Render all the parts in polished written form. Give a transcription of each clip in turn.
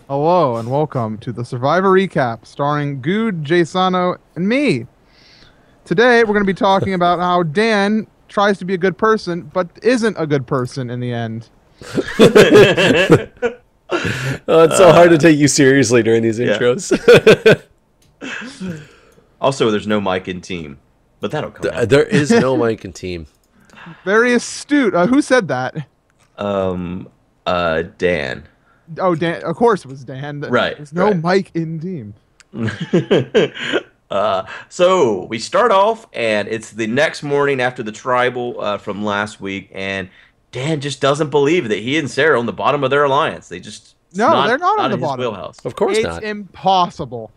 Hello and welcome to the Survivor Recap starring Guude, Jasano, and me. Today we're going to be talking about how Dan tries to be a good person but isn't a good person in the end. It's so hard to take you seriously during these intros. Also, there's no Mike in team, but that'll come out. There is no Mike in team. Very astute. Who said that? Dan. Oh, Dan. Of course it was Dan. Right. There's no Mike in team. So we start off, and it's the next morning after the tribal from last week, and Dan just doesn't believe that he and Sarah are on the bottom of their alliance. They're not on the in his bottom. wheelhouse. Of course It's not. impossible.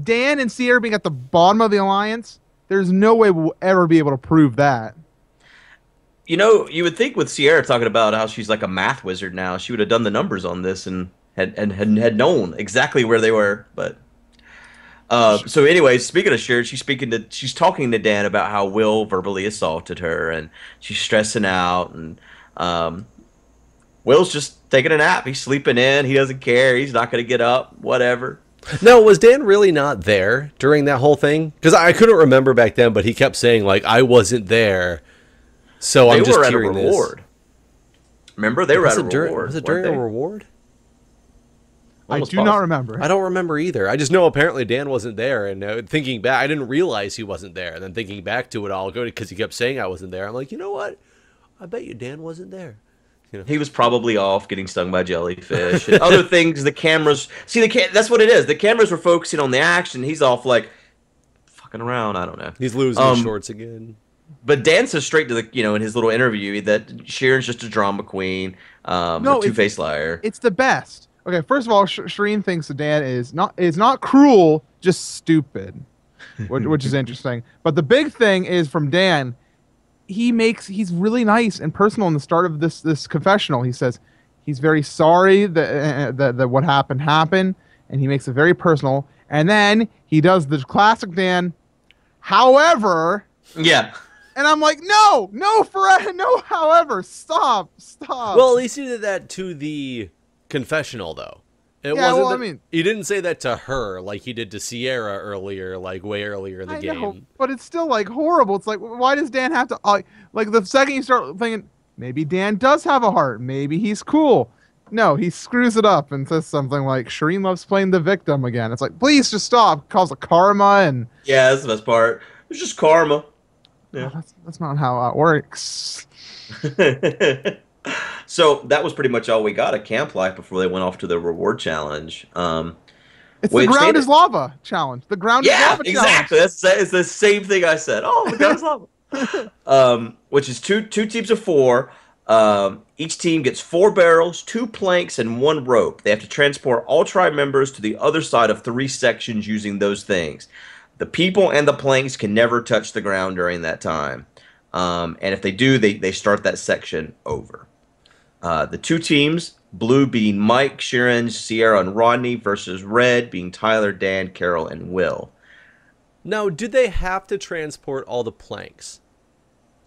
Dan and Sierra being at the bottom of the alliance, there's no way we'll ever be able to prove that. You know, you would think with Sierra talking about how she's like a math wizard now, she would have done the numbers on this and had known exactly where they were. But so anyway, speaking of Sierra, she's talking to Dan about how Will verbally assaulted her, and she's stressing out, and Will's just taking a nap. He's sleeping in. He doesn't care. He's not going to get up. Whatever. No, was Dan really not there during that whole thing? Because I couldn't remember back then, but he kept saying like I wasn't there. So I'm just hearing this. Reward. Remember, they were at a reward. Was it during a reward? I do not remember. I don't remember either. I just know apparently Dan wasn't there, and thinking back, I didn't realize he wasn't there. And then thinking back to it all, because he kept saying I wasn't there, I'm like, you know what? I bet you Dan wasn't there. You know? He was probably off getting stung by jellyfish and other things. The cameras, that's what it is. The cameras were focusing on the action. He's off like fucking around. I don't know. He's losing his shorts again. But Dan says straight to the, in his little interview that Sharon's just a drama queen, a two-faced liar. It's the best. Okay, first of all, Shireen thinks that Dan is not cruel, just stupid, which is interesting. But the big thing is from Dan, he's really nice and personal in the start of this confessional. He says he's very sorry that what happened, and he makes it very personal. And then he does the classic Dan, however. Yeah. And I'm like, no, however, stop. Well, at least he did that to the confessional, though. He didn't say that to her like he did to Sierra earlier, like way earlier in the game. Know, but it's still like horrible. It's like, why does Dan have to like the second you start thinking maybe Dan does have a heart, maybe he's cool. No, he screws it up and says something like Shireen loves playing the victim again. It's like, please just stop. Calls it karma and yeah, that's the best part. It's just karma. Yeah, that's not how it works. So that was pretty much all we got at Camp Life before they went off to the reward challenge. It's the ground is lava challenge. The ground is lava challenge. Yeah, exactly. It's the same thing I said. Oh, the ground is lava. Which is two teams of 4. Each team gets 4 barrels, 2 planks, and 1 rope. They have to transport all tribe members to the other side of 3 sections using those things. The people and the planks can never touch the ground during that time. And if they do, they start that section over. The 2 teams, blue being Mike, Sharon, Sierra, and Rodney, versus red being Tyler, Dan, Carol, and Will. Now, did they have to transport all the planks?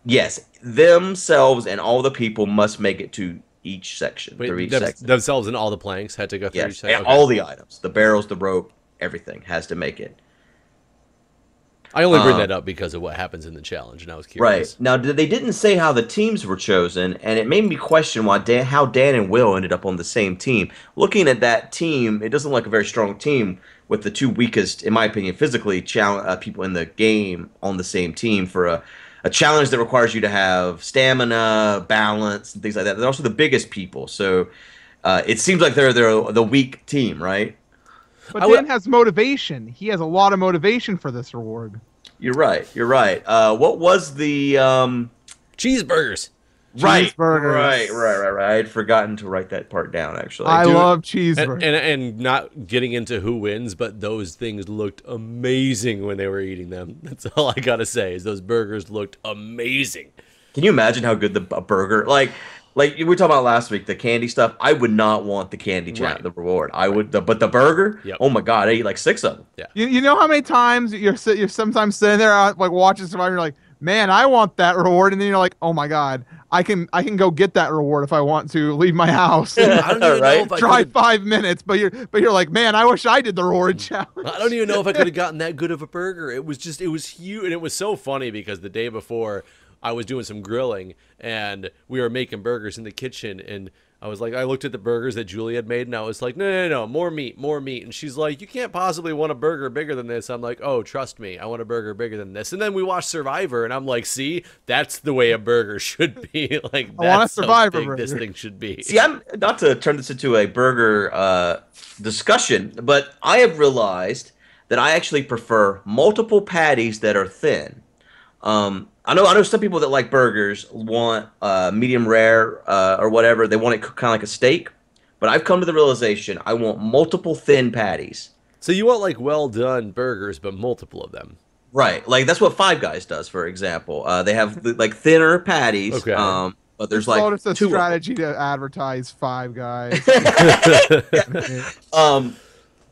Yes. Themselves and all the people must make it to each section. Themselves and all the planks had to go through each section? Okay. All the items. The barrels, the rope, everything has to make it. I only bring that up because of what happens in the challenge, and I was curious. Right. Now, they didn't say how the teams were chosen, and it made me question how Dan and Will ended up on the same team. Looking at that team, it doesn't look like a very strong team with the 2 weakest, in my opinion, physically people in the game on the same team for a challenge that requires you to have stamina, balance, and things like that. They're also the biggest people, so it seems like they're the weak team, right? But Dan has motivation. He has a lot of motivation for this reward. You're right. What was the cheeseburgers? Right. Cheeseburgers. Right. I had forgotten to write that part down, actually. I love cheeseburgers. And not getting into who wins, but those things looked amazing when they were eating them. That's all I gotta say is those burgers looked amazing. Can you imagine how good a burger like we were talking about last week, the candy stuff. I would not want the candy the reward. I would, but the burger. Yep. Oh my god, I ate like 6 of them. Yeah. You know how many times you're sometimes sitting there like watching Survivor, you're like, man, I want that reward, and then you're like, oh my god, I can go get that reward if I want to leave my house. I don't even know if I Drive could've- 5 minutes, but you're like, man, I wish I did the reward challenge. I don't even know if I could have gotten that good of a burger. It was huge, and it was so funny because the day before I was doing some grilling and we were making burgers in the kitchen, and I was like, I looked at the burgers that Julie had made, and I was like, no, more meat. And she's like, you can't possibly want a burger bigger than this. I'm like, oh, trust me, I want a burger bigger than this. And then we watched Survivor, and I'm like, see, that's the way a burger should be. Like, that's how big this thing should be. See, I'm not to turn this into a burger discussion, but I have realized that I actually prefer multiple patties that are thin. I know some people that like burgers want medium rare or whatever. They want it kind of like a steak. But I've come to the realization I want multiple thin patties. So you want like well done burgers, but multiple of them. Right. Like that's what Five Guys does, for example. They have like thinner patties. Okay. But there's like it's a two strategy to advertise Five Guys.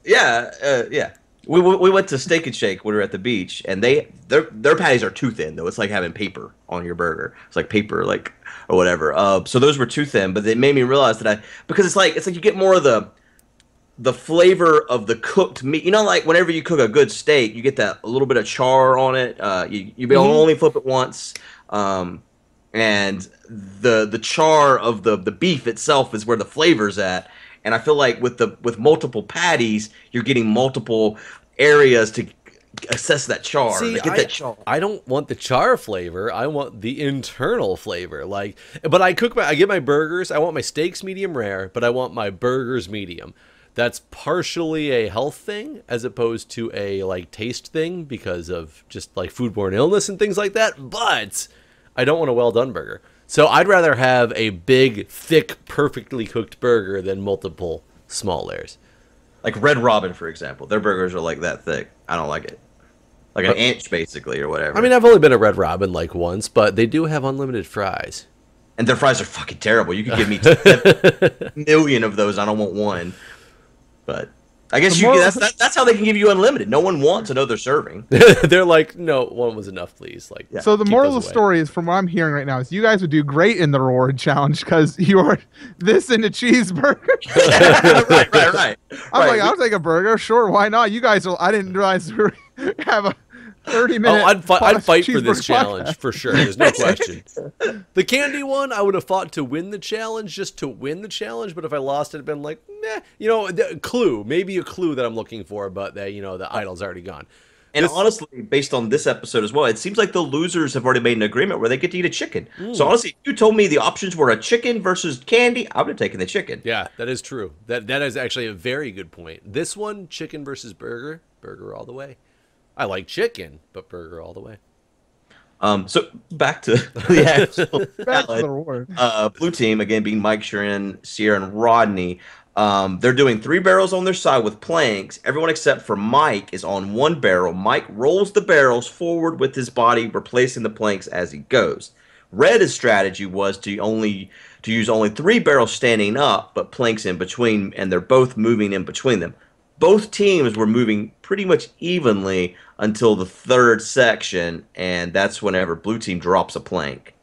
Yeah. We went to Steak and Shake when we were at the beach, and their patties are too thin though. It's like having paper on your burger. It's like paper, like or whatever. So those were too thin, but they made me realize that because it's like you get more of the flavor of the cooked meat. You know, like whenever you cook a good steak, you get that a little bit of char on it. You only flip it once, and the char of the beef itself is where the flavor's at. And I feel like with multiple patties, you're getting multiple areas to assess that char. See, get that char. I don't want the char flavor. I want the internal flavor. But I get my burgers. I want my steaks medium rare, but I want my burgers medium. That's partially a health thing as opposed to a like taste thing because of just like foodborne illness and things like that. But I don't want a well done burger. So I'd rather have a big, thick, perfectly cooked burger than multiple small layers. Like Red Robin, for example. Their burgers are like that thick. I don't like it. Like an inch, basically, or whatever. I mean, I've only been at Red Robin like once, but they do have unlimited fries. And their fries are fucking terrible. You could give me 7 million of those. I don't want one. But I guess that's how they can give you unlimited. No one wants another serving. They're like, no, one was enough, please. Like, So the moral of the story is, from what I'm hearing right now, is you guys would do great in the reward challenge because you are this into cheeseburger. Right. I'll take a burger. Sure, why not? You guys I didn't realize we have a 30-minute. I'd fight for this challenge for sure. There's no question. The candy one, I would have fought to win the challenge, just to win the challenge. But if I lost, it'd been like, meh. You know, maybe a clue that I'm looking for, but that the idol's already gone. And honestly, based on this episode as well, it seems like the losers have already made an agreement where they get to eat a chicken. So honestly, if you told me the options were a chicken versus candy, I would have taken the chicken. Yeah, that is true. That is actually a very good point. This one, chicken versus burger all the way. I like chicken, but burger all the way. So back to the actual Back to the reward. Blue team, again, being Mike, Sharon, Sierra, and Rodney. They're doing 3 barrels on their side with planks. Everyone except for Mike is on 1 barrel. Mike rolls the barrels forward with his body, replacing the planks as he goes. Red's strategy was to use only 3 barrels standing up, but planks in between, and they're both moving in between them. Both teams were moving pretty much evenly until the 3rd section, and that's whenever blue team drops a plank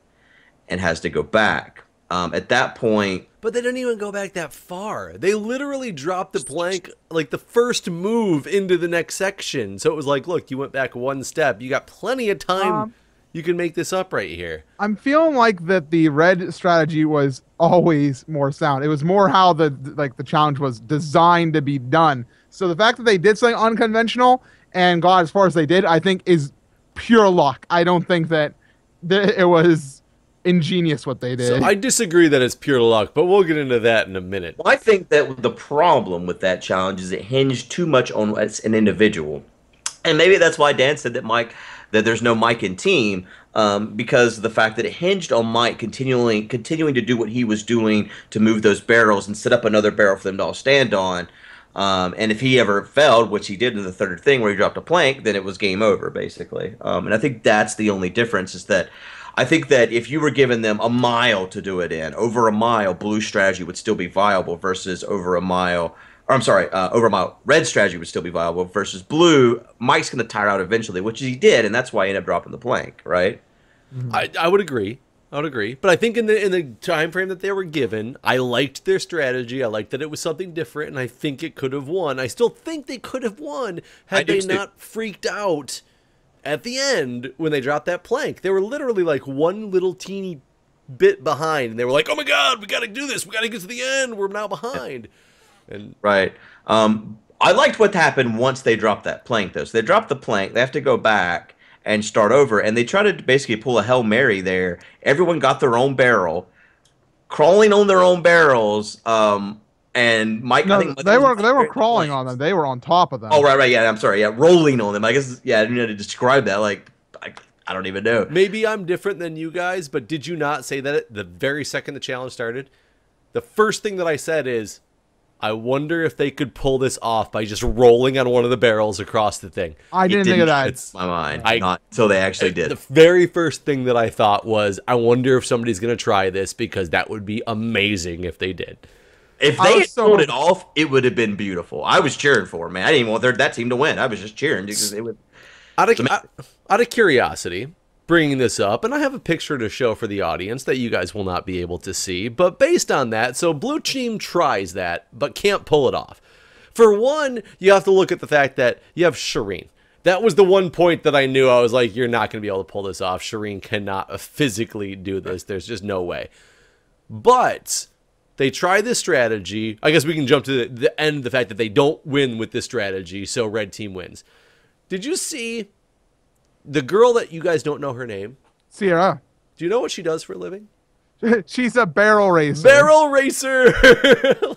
and has to go back. At that point... But they didn't even go back that far. They literally dropped the plank like the first move into the next section. So it was like, look, you went back 1 step. You got plenty of time. You can make this up right here. I'm feeling like that the red strategy was always more sound. It was more how the challenge was designed to be done. So the fact that they did something unconventional and got as far as they did, I think is pure luck. I don't think that it was ingenious what they did. So I disagree that it's pure luck, but we'll get into that in a minute. Well, I think that the problem with that challenge is it hinged too much on an individual. And maybe that's why Dan said that there's no Mike in team, because of the fact that it hinged on Mike continuing to do what he was doing to move those barrels and set up another barrel for them to all stand on. And if he ever failed, which he did in the 3rd thing where he dropped a plank, then it was game over, basically. And I think that's the only difference, is that I think that if you were giving them a mile to do it in, over a mile, blue strategy would still be viable versus over a mile, red strategy would still be viable versus blue. Mike's going to tire out eventually, which he did, and that's why he ended up dropping the plank, right? I would agree. I would agree. But I think in the time frame that they were given, I liked their strategy. I liked that it was something different, and I think it could have won. I still think they could have won had they not freaked out at the end when they dropped that plank. They were literally like one little teeny bit behind, and they were like, "Oh my God, we got to do this. We got to get to the end. We're now behind." And right. I liked what happened once they dropped that plank, though. So they dropped the plank. They have to go back and start over, and they try to basically pull a Hail Mary there. Everyone got their own barrel, crawling on their own barrels. And Mike, no, I think they were crawling on them. They were on top of them. Oh, right, yeah. I'm sorry, yeah, rolling on them. I guess, yeah, I didn't know how to describe that. Like, I don't even know. Maybe I'm different than you guys, but did you not say that the very second the challenge started? The first thing that I said is, I wonder if they could pull this off by just rolling on one of the barrels across the thing. I didn't think of that. It's my mind. Not until they actually did. The very first thing that I thought was, I wonder if somebody's going to try this, because that would be amazing if they did. If they had pulled it off, it would have been beautiful. I was cheering for them, man. I didn't even want that team to win. I was just cheering because they would. Out of curiosity, bringing this up, and I have a picture to show for the audience that you guys will not be able to see, but based on that, so blue team tries that, but can't pull it off. For one, you have to look at the fact that you have Shireen. That was the one point that I knew. I was like, you're not going to be able to pull this off. Shireen cannot physically do this. There's just no way. But they try this strategy. I guess we can jump to the end, the fact that they don't win with this strategy, so red team wins. Did you see the girl that you guys don't know her name? Sierra. Do you know what she does for a living? She's a barrel racer. Barrel racer!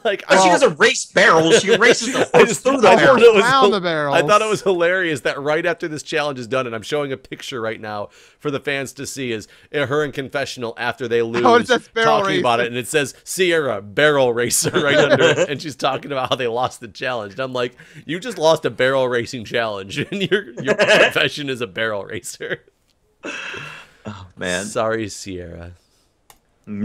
Like, she doesn't race barrels. She races the horse through the barrels. Around the barrels. I thought it was hilarious that right after this challenge is done, and I'm showing a picture right now for the fans to see, is her in confessional after they lose, talking about it, and it says Sierra barrel racer right under it, and she's talking about how they lost the challenge. And I'm like, you just lost a barrel racing challenge, and your profession is a barrel racer. Oh man, sorry, Sierra. Well,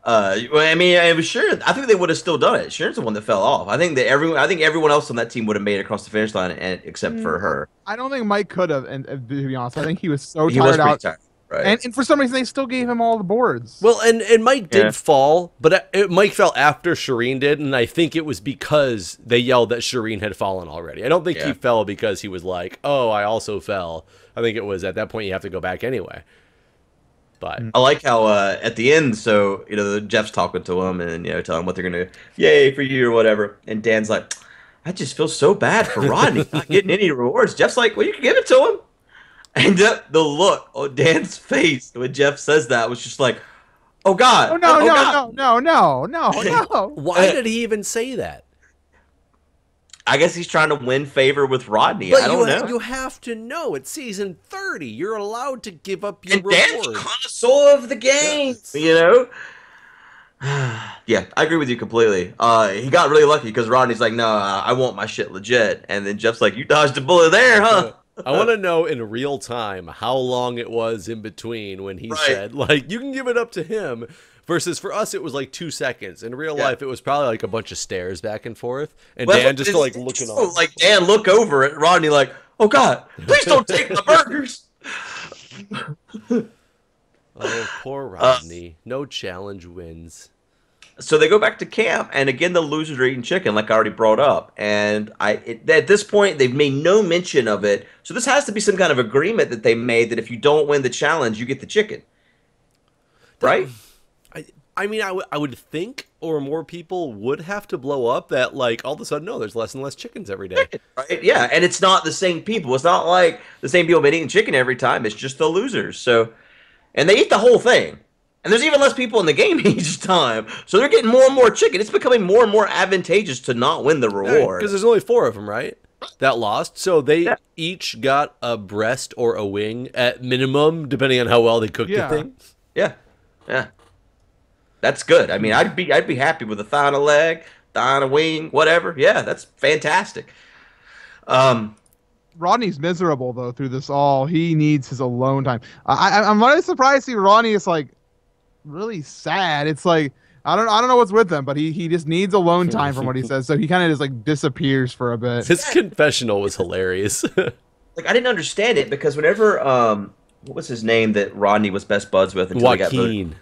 I mean, I was sure. I think they would have still done it. Sharon's the one that fell off. I think that everyone else on that team would have made it across the finish line, except for her. I don't think Mike could have. And to be honest, I think he was so tired out. Tired, right? And for some reason, they still gave him all the boards. Well, and Mike did fall, but Mike fell after Shireen did, and I think it was because they yelled that Shireen had fallen already. I don't think he fell because he was like, "Oh, I also fell." I think it was at that point you have to go back anyway. But I like how at the end, so Jeff's talking to him and telling him what they're gonna, yay for you or whatever, and Dan's like, I just feel so bad for Rodney not getting any rewards. Jeff's like, well, you can give it to him, and the look on Dan's face when Jeff says that was just like, oh God, no. Why did he even say that? I guess he's trying to win favor with Rodney. But I don't know. You have to know. It's season 30. You're allowed to give up your reward. Dan's a connoisseur of the game. Yes. Yeah, I agree with you completely. He got really lucky because Rodney's like, no, I want my shit legit. And then Jeff's like, you dodged a bullet there, huh? I want to know in real time how long it was in between when he said, like, you can give it up to him. Versus for us, it was like 2 seconds. In real life, it was probably like a bunch of stares back and forth. And Dan just like looking off. Like Dan look over at Rodney like, oh God, please don't take my burgers. Oh, poor Rodney. No challenge wins. So they go back to camp, and again, the losers are eating chicken, like I already brought up. And at this point, they've made no mention of it. So this has to be some kind of agreement that they made that if you don't win the challenge, you get the chicken. Right? I mean, I would think, or more people would have to blow up that, like, all of a sudden, no, there's less and less chickens every day. Right? Yeah, and it's not the same people. It's not like the same people been eating chicken every time. It's just the losers. So, and they eat the whole thing. And there's even less people in the game each time. So they're getting more and more chicken. It's becoming more and more advantageous to not win the reward. Because there's only 4 of them, right? That lost. So they each got a breast or a wing at minimum, depending on how well they cooked the thing. Yeah. That's good. I mean, I'd be happy with a thigh and a leg, thigh and a wing, whatever. Yeah, that's fantastic. Rodney's miserable though through this all. He needs his alone time. I'm really surprised to see Rodney is like really sad. It's like I don't know what's with him, but he just needs alone time from what he says. So he kind of just like disappears for a bit. His confessional was hilarious. Like I didn't understand it because whenever what was his name that Rodney was best buds with until he got voted? Joaquin.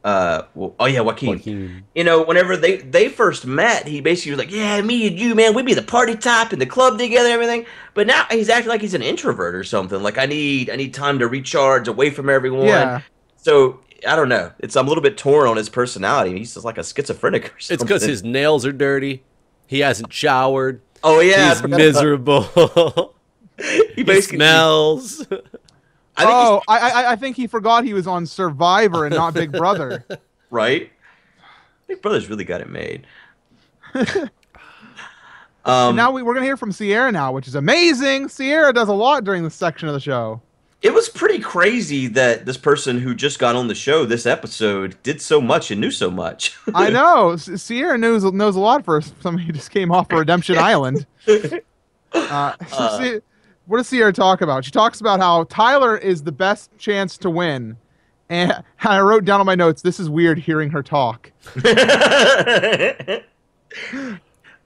Oh yeah, Joaquin. Joaquin. You know, whenever they first met, he basically was like, "Yeah, me and you, man, we'd be the party type in the club together, and everything." But now he's acting like he's an introvert or something. Like I need time to recharge away from everyone. Yeah. So I don't know. I'm a little bit torn on his personality. He's just like a schizophrenic or something. It's because his nails are dirty. He hasn't showered. Oh yeah, He's miserable. He basically smells. I think he forgot he was on Survivor and not Big Brother. Right? Big Brother's really got it made. Now we're going to hear from Sierra now, which is amazing. Sierra does a lot during this section of the show. It was pretty crazy that this person who just got on the show this episode did so much and knew so much. I know. Sierra knows a lot for somebody who just came off of Redemption Island. What does Sierra talk about? She talks about how Tyler is the best chance to win. And I wrote down on my notes, this is weird hearing her talk.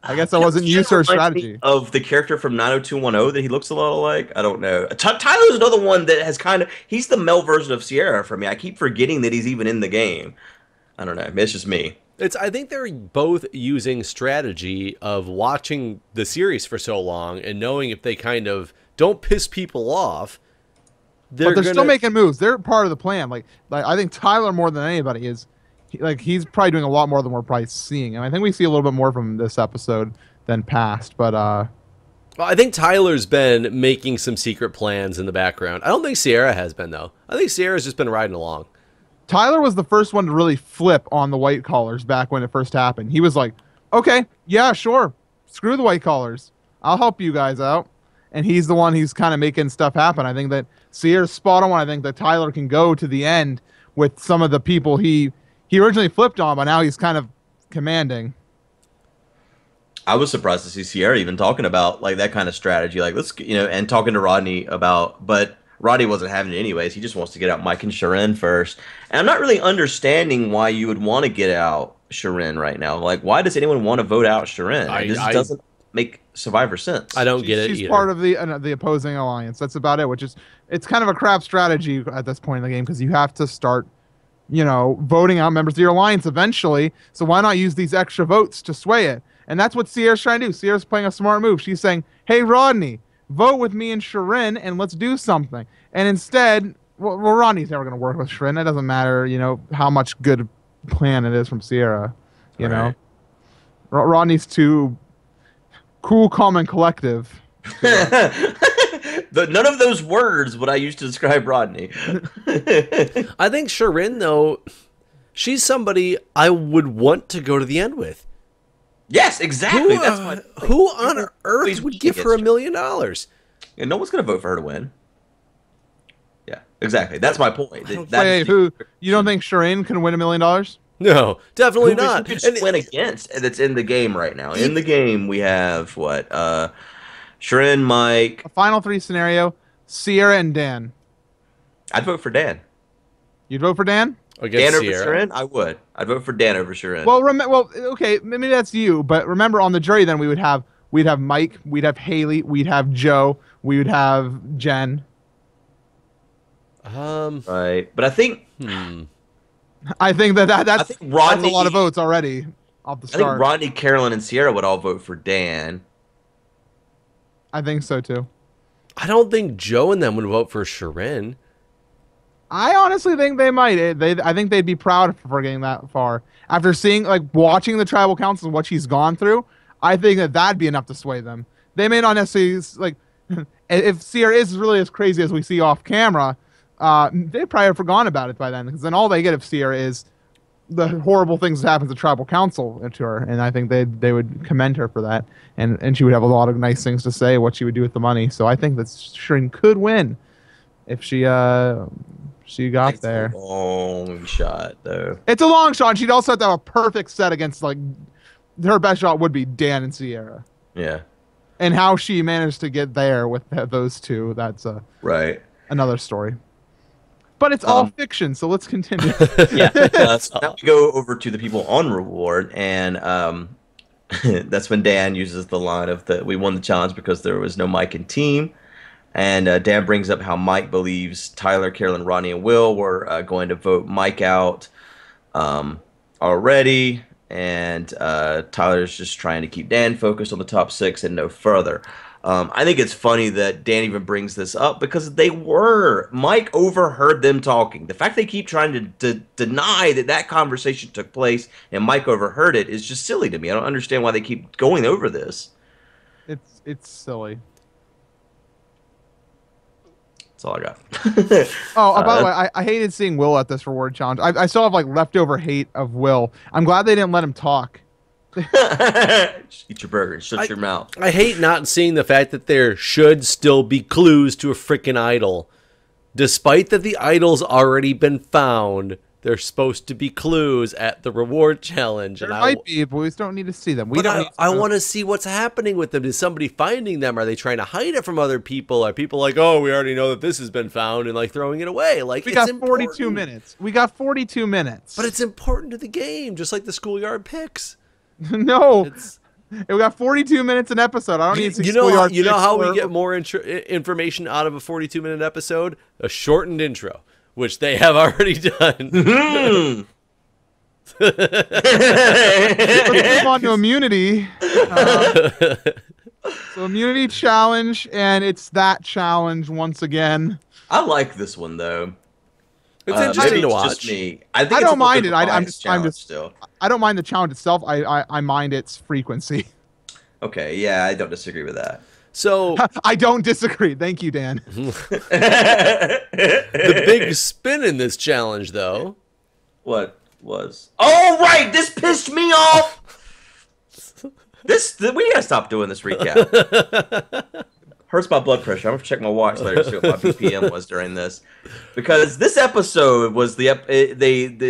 I guess I wasn't used to her strategy. Of the character from 90210 that he looks a lot like. I don't know. Tyler's another one that has he's the male version of Sierra for me. I keep forgetting that he's even in the game. I don't know. It's just me. I think they're both using strategy of watching the series for so long and knowing if they kind of don't piss people off. But they're still making moves. They're part of the plan. Like I think Tyler more than anybody is. He's probably doing a lot more than we're probably seeing. And I think we see a little bit more from this episode than past. But well, I think Tyler's been making some secret plans in the background. I don't think Sierra has been, though. I think Sierra's just been riding along. Tyler was the first one to really flip on the white collars back when it first happened. He was like, okay, yeah, sure. Screw the white collars. I'll help you guys out. And he's the one who's kind of making stuff happen. I think that Sierra's spot on. I think that Tyler can go to the end with some of the people he originally flipped on, but now he's kind of commanding. I was surprised to see Sierra even talking about like that kind of strategy, like and talking to Rodney about, but Rodney wasn't having it anyways. He just wants to get out Mike and Sharon first. And I'm not really understanding why you would want to get out Sharon right now. Like, why does anyone want to vote out Sharon? This doesn't make Survivor sense. I don't get it. She's part of the opposing alliance. That's about it. It's kind of a crap strategy at this point in the game because you have to start, voting out members of your alliance eventually. So why not use these extra votes to sway it? And that's what Sierra's trying to do. Sierra's playing a smart move. She's saying, hey, Rodney, vote with me and Sharon and let's do something. And instead, well Rodney's never going to work with Sharon. It doesn't matter, how much good plan it is from Sierra. You know? Rodney's too cool, calm, and collective. None of those words would I use to describe Rodney. I think Sharon, though, she's somebody I would want to go to the end with. Yes, exactly. Who on earth would give her $1 million? Yeah, no one's going to vote for her to win. Yeah, exactly. That's my point. You don't think Sharon can win $1 million? No, definitely not. Who could win against that's in the game right now? In the game, we have what? Sharon, Mike. A final three scenario: Sierra and Dan. I'd vote for Dan. You'd vote for Dan? Against Dan Sierra? over Sharon? I would. I'd vote for Dan over Sharon. Well, okay, maybe that's you, but remember on the jury then we'd have Mike, we'd have Haley, we'd have Joe, we would have Jen. Right, but I think. I think that's think Rodney, that's a lot of votes already off the start. I think Rodney, Carolyn, and Sierra would all vote for Dan. I think so too. I don't think Joe and them would vote for Sharon. I honestly think they might. I think they'd be proud for getting that far. After watching the tribal council and what she's gone through, I think that'd be enough to sway them. They may not necessarily if Sierra is really as crazy as we see off camera, they probably have forgotten about it by then, because then all they get of Sierra is the horrible things that happen to tribal council to her, and I think they would commend her for that, and she would have a lot of nice things to say what she would do with the money. So I think that Sharon could win if she got there. It's a long shot, though. It's a long shot. She'd also have to have a perfect set against her best shot would be Dan and Sierra. Yeah. And how she managed to get there with those two, that's another story. But it's all fiction, so let's continue. Yeah. Now we go over to the people on reward, and that's when Dan uses the line of we won the challenge because there was no Mike and team. And Dan brings up how Mike believes Tyler, Carolyn, Ronnie, and Will were going to vote Mike out already. And Tyler's just trying to keep Dan focused on the top 6 and no further. I think it's funny that Dan even brings this up because Mike overheard them talking. The fact they keep trying to deny that conversation took place and Mike overheard it is just silly to me. I don't understand why they keep going over this. It's silly. That's all I got. By the way, I hated seeing Will at this reward challenge. I still have like leftover hate of Will. I'm glad they didn't let him talk. Just eat your burger and shut your mouth. I hate not seeing the fact that there should still be clues to a freaking idol. Despite that the idol's already been found, there's supposed to be clues at the reward challenge. There might be, but we just don't need to see them. I want to see what's happening with them. Is somebody finding them? Are they trying to hide it from other people? Are people like, oh, we already know that this has been found and like throwing it away? Like, we got 42 minutes. We got 42 minutes. But it's important to the game, just like the schoolyard picks. No. We got 42 minutes an episode. I don't need to see schoolyard picks. You know how we get more information out of a 42-minute episode? A shortened intro, which they have already done. Let's move on to immunity. So immunity challenge, and it's that challenge once again. I like this one though. It's interesting to watch. Just me. I don't mind it. I'm just still. I don't mind the challenge itself. I mind its frequency. Okay, yeah, I don't disagree with that. So I don't disagree. Thank you, Dan. The big spin in this challenge, though. What was? Oh, right. This pissed me off. We gotta stop doing this recap. Hurts my blood pressure. I'm gonna check my watch later to see what my BPM was during this, because this episode was the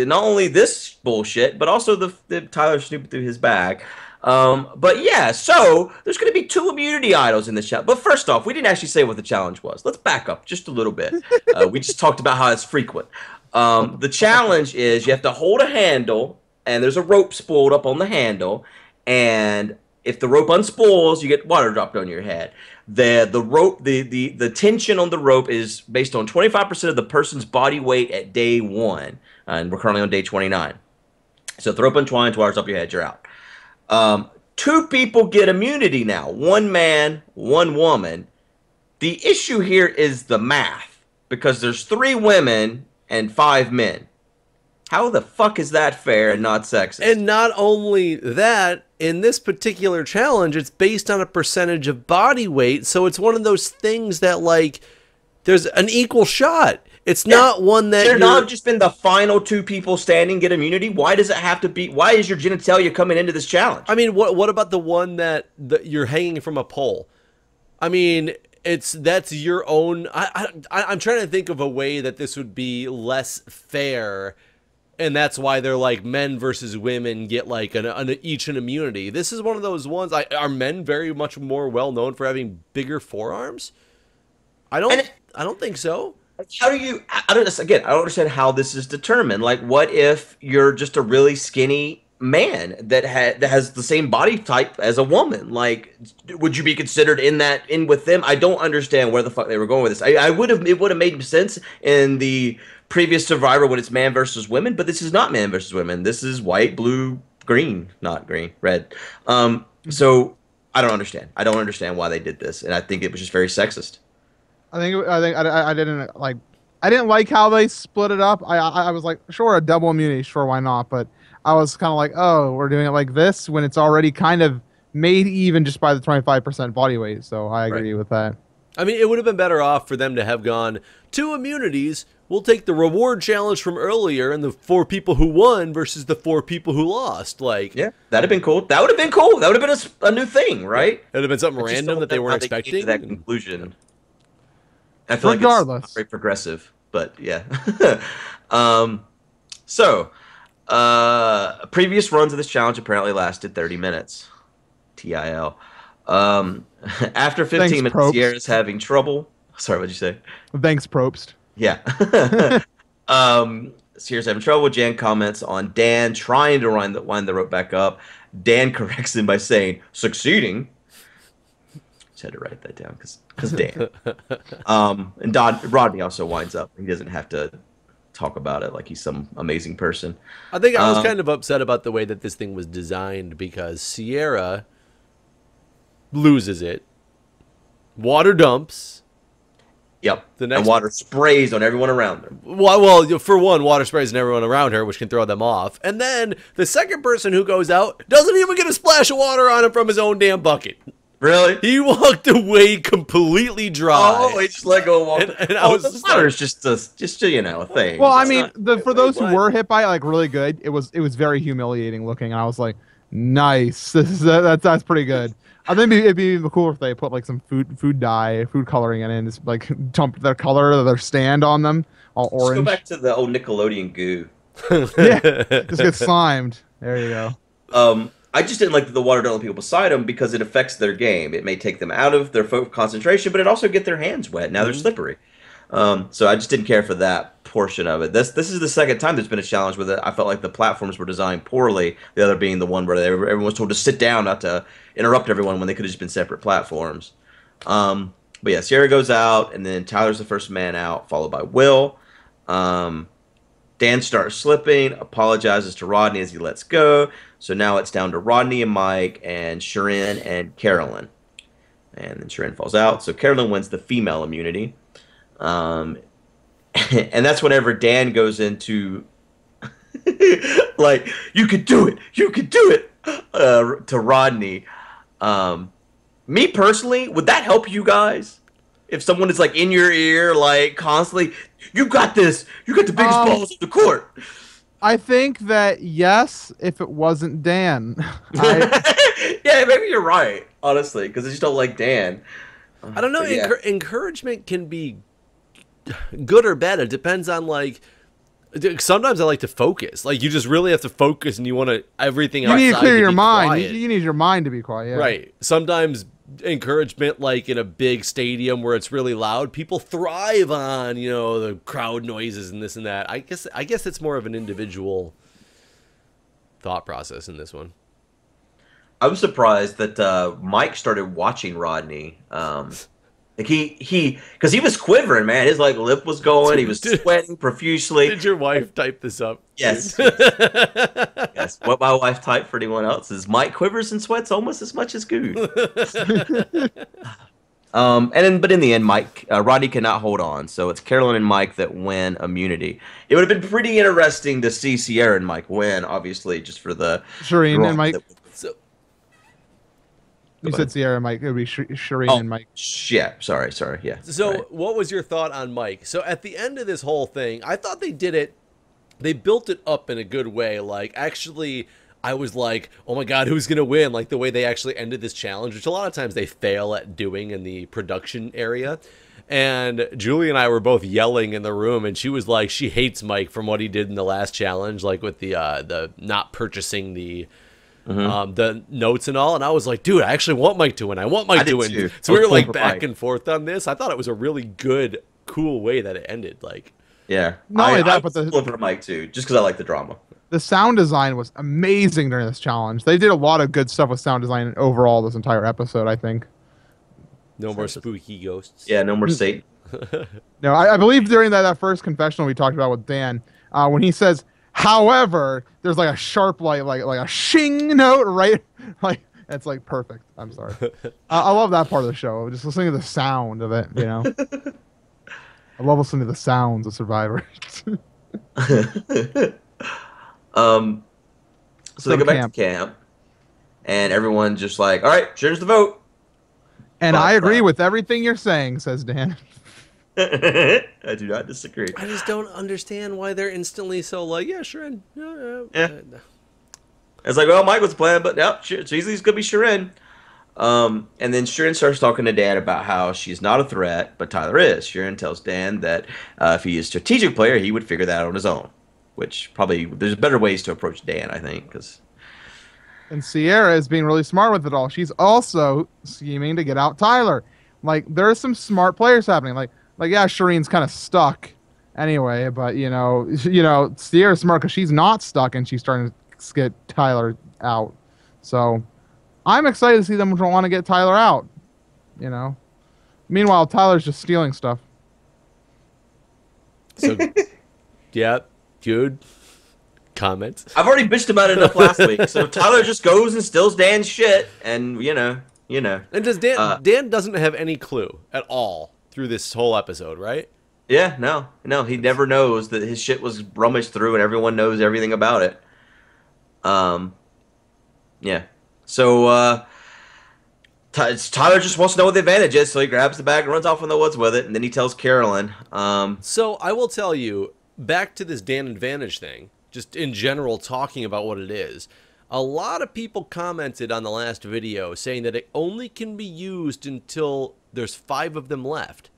not only this bullshit, but also the Tyler snooping through his bag. But yeah, so there's gonna be 2 immunity idols in this challenge. But first off, we didn't actually say what the challenge was. Let's back up just a little bit. We just talked about how it's frequent. The challenge is you have to hold a handle, and there's a rope spooled up on the handle, and if the rope unspools, you get water dropped on your head. The tension on the rope is based on 25% of the person's body weight at day 1, and we're currently on day 29. So if the rope untwines, water's up your head, you're out. 2 people get immunity now. 1 man, 1 woman. The issue here is the math, because there's 3 women and 5 men. How the fuck is that fair and not sexist? And not only that, in this particular challenge, it's based on a percentage of body weight, so it's one of those things that, like, there's an equal shot. It's not one that should not have just been the final 2 people standing get immunity. Why does it have to be? Why is your genitalia coming into this challenge? I mean, what about the one that you're hanging from a pole? I mean, that's your own. I'm trying to think of a way that this would be less fair. And that's why they're like men versus women get like each an immunity. This is one of those ones. Are men very much more well known for having bigger forearms? I don't think so. How do you? I don't understand how this is determined. Like, what if you're just a really skinny man that has the same body type as a woman? Like, would you be considered in with them? I don't understand where the fuck they were going with this. It would have made sense in the previous Survivor when it's man versus women, but this is not man versus women. This is white, blue, green, not green, red. So I don't understand. I don't understand why they did this, and I think it was just very sexist. I didn't like how they split it up. I was like, sure, a double immunity, sure, why not? But I was kind of like, oh, we're doing it like this when it's already kind of made even just by the 25% body weight. So I agree with that. I mean, it would have been better off for them to have gone 2 immunities. We'll take the reward challenge from earlier and the 4 people who won versus the 4 people who lost. Like, yeah, that'd have been cool. That would have been cool. That would have been a new thing, right? It would have been something random that they weren't expecting. That conclusion. I feel like it's very progressive, but yeah. Previous runs of this challenge apparently lasted 30 minutes. TIL. After 15 minutes, Probst. Sierra's having trouble. Sorry, what'd you say? Thanks, Probst. Yeah. Sierra's having trouble. Jan comments on Dan trying to wind the rope back up. Dan corrects him by saying, succeeding. Just had to write that down because Dan. And Rodney also winds up. He doesn't have to talk about it like he's some amazing person. I think I was kind of upset about the way that this thing was designed because Sierra loses it. Water dumps. Yep. And water sprays on everyone around her. Well, for one, water sprays on everyone around her, which can throw them off. And then the second person who goes out doesn't even get a splash of water on him from his own damn bucket. Really? He walked away completely dry. Oh, he just let go of water. And I was the water is just a thing. Well, I mean, for those who were hit by it, like really good, it was very humiliating looking, and I was like, nice. That's pretty good. I think it'd be even cooler if they put like some food coloring in it, and just like dumped their color of their stand on them, all orange. Let's go back to the old Nickelodeon goo. Yeah, just get slimed. There you go. I just didn't like the water don't let people beside them because it affects their game. It may take them out of their concentration, but it also get their hands wet. Now they're slippery. So I just didn't care for that portion of it. This is the second time there's been a challenge with it. I felt like the platforms were designed poorly. The other being the one where everyone was told to sit down, not to interrupt everyone when they could have just been separate platforms. But yeah, Sierra goes out, and then Tyler's the first man out, followed by Will. Dan starts slipping, apologizes to Rodney as he lets go. So now it's down to Rodney and Mike and Sharon and Carolyn. And then Sharon falls out. So Carolyn wins the female immunity. And that's whenever Dan goes into like, you could do it, to Rodney. Me personally, would that help you guys? If someone is like in your ear, like constantly, you got this, you got the biggest balls of the court. I think that yes, if it wasn't Dan. Yeah, maybe you're right, honestly, because I just don't like Dan. I don't know. Yeah. Encouragement can be good or bad. It depends on like. Sometimes I like to focus. Like you just really have to focus, and you want to everything. You need to clear your mind. Quiet. You need your mind to be quiet. Yeah. Right. Sometimes encouragement, like in a big stadium where it's really loud, people thrive on the crowd noises and this and that. I guess it's more of an individual thought process in this one. I was surprised that Mike started watching Rodney. Like because he was quivering, man. His lip was going. He was sweating profusely. Did your wife type this up? Yes. Yes. What my wife typed for anyone else is Mike quivers and sweats almost as much as Guude. But in the end, Rodney cannot hold on, so it's Carolyn and Mike that win immunity. It would have been pretty interesting to see Sierra and Mike win, obviously, just for the Shireen and Mike. You said Sierra and Mike. It would be Shireen and Mike. Yeah, sorry, yeah. So right. What was your thought on Mike? So at the end of this whole thing, I thought they did it. They built it up in a good way. Like, actually, I was like, oh my God, who's going to win? Like, the way they actually ended this challenge, which a lot of times they fail at doing in the production area. And Julie and I were both yelling in the room, and she was like, she hates Mike from what he did in the last challenge, like with the not purchasing the notes and all. And I was like, dude, I actually want Mike to win. I want Mike to win. Too. So we were like back and forth on this. I thought it was a really good, cool way that it ended. Like, yeah. Not only that, but the flip for Mike too, just because I like the drama. The sound design was amazing during this challenge. They did a lot of good stuff with sound design overall this entire episode, I think. No more spooky ghosts. Yeah, no more Satan. No, I believe during that first confessional we talked about with Dan, when he says, however, there's like a sharp, like a shing note, right? Like, it's like perfect. I'm sorry. I love that part of the show. Just listening to the sound of it, I love listening to the sounds of Survivor. So they go back to camp, and everyone just like, all right, here's the vote. And I agree with everything you're saying, says Dan. I do not disagree. I just don't understand why they're instantly so like, yeah, Sharon. Yeah. It's like, well, Mike was playing, but no, it's easily going to be Sharon. And then Sharon starts talking to Dan about how she's not a threat, but Tyler is. Sharon tells Dan that if he is a strategic player, he would figure that out on his own. Which probably, there's better ways to approach Dan, I think. And Sierra is being really smart with it all. She's also scheming to get out Tyler. Like, there's some smart players happening. Like yeah, Shireen's kind of stuck anyway, but Sierra's smart because she's not stuck and she's trying to get Tyler out. So I'm excited to see them want to get Tyler out. you know. Meanwhile, Tyler's just stealing stuff. So, yeah, Guude, comments. I've already bitched about it enough last week. So Tyler just goes and steals Dan's shit, and you know. And does Dan doesn't have any clue at all through this whole episode, right? Yeah, no, he never knows that his shit was rummaged through, and everyone knows everything about it. Yeah. So Tyler just wants to know what the advantage is, so he grabs the bag and runs off in the woods with it, and then he tells Carolyn. So I will tell you, back to this Dan advantage thing, just in general talking about what it is. A lot of people commented on the last video saying that it only can be used until there's 5 of them left.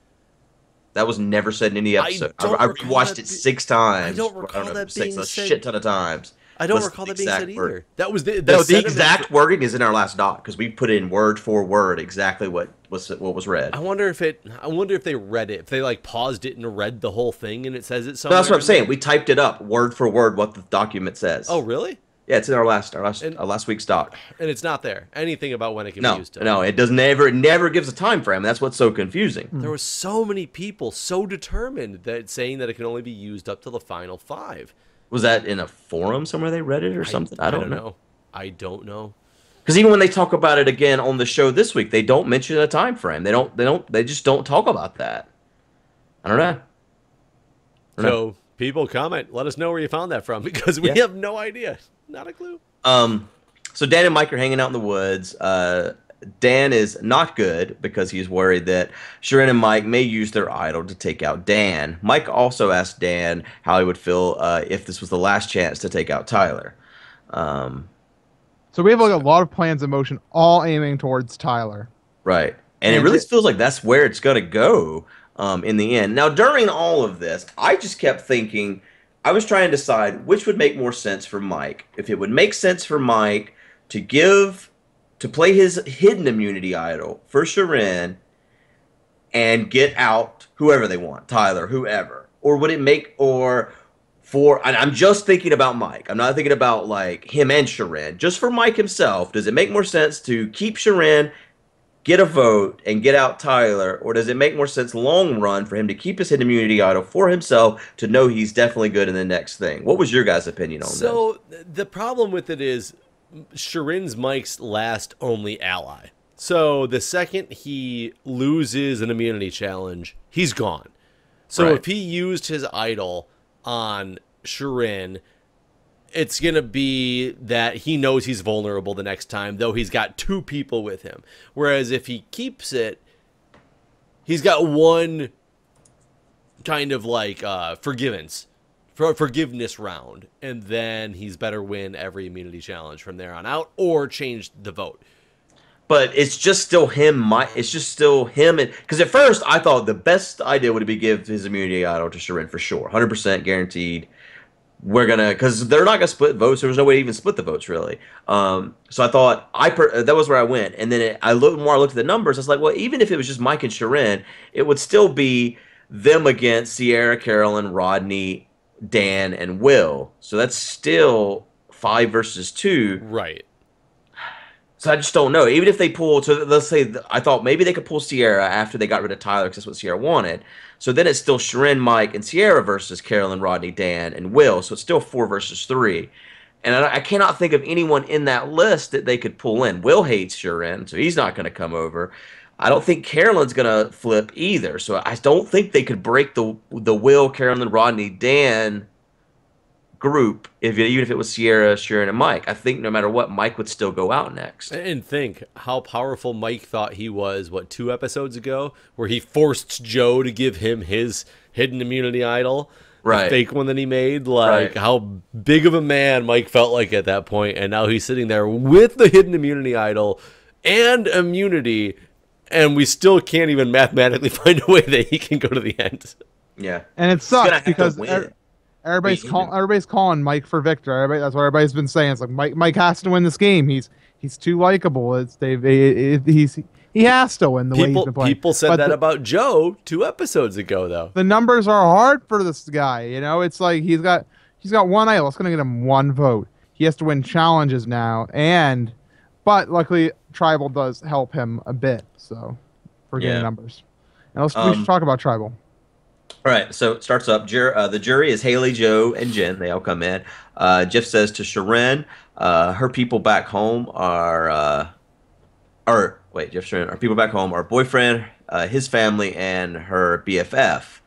That was never said in any episode. I rewatched it 6 times. I don't recall that being said. A shit ton of times. I don't recall that being said either. That was the exact wording is in our last doc because we put in word for word exactly what was read. I wonder if they read it, if they like paused it and read the whole thing and it says it somewhere. No, that's what I'm saying. We typed it up word for word what the document says. Oh, really? Yeah, it's in our last week's doc. And it's not there. Anything about when it can be used. No, it does never. It never gives a time frame. That's what's so confusing. There were so many people so determined that saying that it can only be used up to the final 5. Was that in a forum somewhere they read it or something? I don't know. I don't know. Because even when they talk about it again on the show this week, they don't mention a time frame. They just don't talk about that. I don't know. So people comment. Let us know where you found that from because we have no idea. Not a clue. So Dan and Mike are hanging out in the woods. Dan is not good because he's worried that Sharon and Mike may use their idol to take out Dan. Mike also asked Dan how he would feel if this was the last chance to take out Tyler. So we have like a lot of plans in motion, all aiming towards Tyler. Right. And it really feels like that's where it's going to go in the end. Now, during all of this, I just kept thinking, I was trying to decide which would make more sense for Mike. If it would make sense for Mike to play his hidden immunity idol for Sharon and get out whoever they want, Tyler, whoever. Or would it make, and I'm just thinking about Mike. I'm not thinking about like him and Sharon. Just for Mike himself, does it make more sense to keep Sharon, get a vote, and get out Tyler? Or does it make more sense long run for him to keep his hidden immunity idol for himself to know he's definitely good in the next thing? What was your guys' opinion on that? So the problem with it is Sharon's Mike's last only ally. So the second he loses an immunity challenge, he's gone. So if he used his idol on Sharon, it's going to be that he knows he's vulnerable the next time, though he's got 2 people with him. Whereas if he keeps it, he's got one kind of like forgiveness round, and then he's better win every immunity challenge from there on out or change the vote. But it's just still him. It's just still him. Because at first I thought the best idea would be give his immunity idol to Sharon for sure, 100% guaranteed. Because they're not gonna split votes. There was no way to even split the votes really. So I thought that was where I went. And then I looked at the numbers. I was like, well, even if it was just Mike and Sharon, it would still be them against Sierra, Carolyn, Rodney, Dan, and Will. So that's still 5 versus 2. Right. So I just don't know. Even if they pull, so let's say, I thought maybe they could pull Sierra after they got rid of Tyler because that's what Sierra wanted. So then it's still Sharon, Mike, and Sierra versus Carolyn, Rodney, Dan, and Will. So it's still 4 versus 3. And I cannot think of anyone in that list that they could pull in. Will hates Sharon, so he's not going to come over. I don't think Carolyn's going to flip either. So I don't think they could break the Will, Carolyn, Rodney, Dan group even if it was Sierra, Sharon, and Mike. I think no matter what, Mike would still go out next. And think how powerful Mike thought he was, 2 episodes ago, where he forced Joe to give him his hidden immunity idol. Right. The fake one that he made. Like, how big of a man Mike felt like at that point, and now he's sitting there with the hidden immunity idol and immunity, and we still can't even mathematically find a way that he can go to the end. Yeah. And it sucks because everybody's calling Mike for victor. That's what everybody's been saying. It's like Mike has to win this game. He's too likable. He has to win the way he's been playing. People said that about Joe 2 episodes ago, though. The numbers are hard for this guy. You know, it's like he's got one idol. It's going to get him 1 vote. He has to win challenges now, but luckily Tribal does help him a bit. So for Yeah. getting numbers. And we should talk about tribal. All right, so it starts up. The jury is Haley, Joe, and Jen. They all come in. Jeff says to Sharon, her people back home are, or wait, Jeff Sharon, our people back home are boyfriend, his family, and her BFF.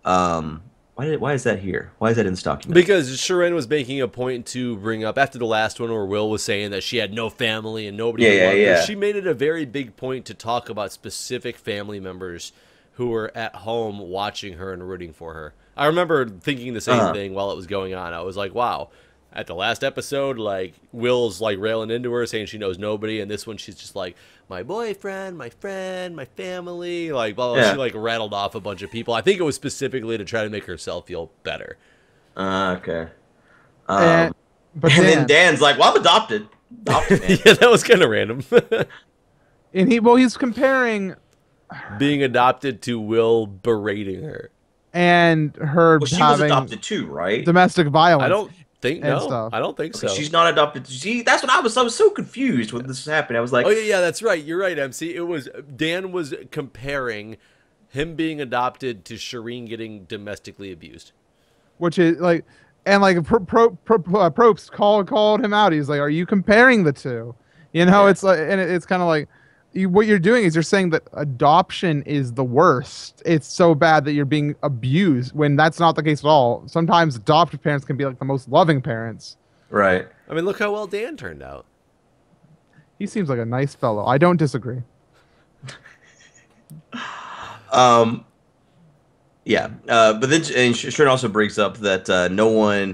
Why is that here? Why is that in this document? Because Sharon was making a point to bring up after the last one where Will was saying that she had no family and nobody loved her. She made it a very big point to talk about specific family members who were at home watching her and rooting for her. I remember thinking the same thing while it was going on. I was like, wow. At the last episode, like, Will's like railing into her, saying she knows nobody, and this one she's just like, my boyfriend, my friend, my family, like, blah, blah. She like rattled off a bunch of people. I think it was specifically to try to make herself feel better. Okay. But then Dan's like, well, I'm adopted. Yeah, that was kind of random. And he's comparing being adopted to Will berating her. And her she having was adopted too, right? Domestic violence. I don't think I don't think so. She's not adopted. See, that's what I was so confused when this happened. I was like, oh yeah, that's right. You're right, MC. It was Dan was comparing him being adopted to Shireen getting domestically abused. Which is like, and like Probst called him out. He's like, "Are you comparing the two?" You know, it's like, and it's kind of like, what you're doing is you're saying that adoption is the worst. It's so bad that you're being abused when that's not the case at all. Sometimes adoptive parents can be like the most loving parents. Right. I mean, look how well Dan turned out. He seems like a nice fellow. I don't disagree. Yeah. But then Sharon also brings up that no one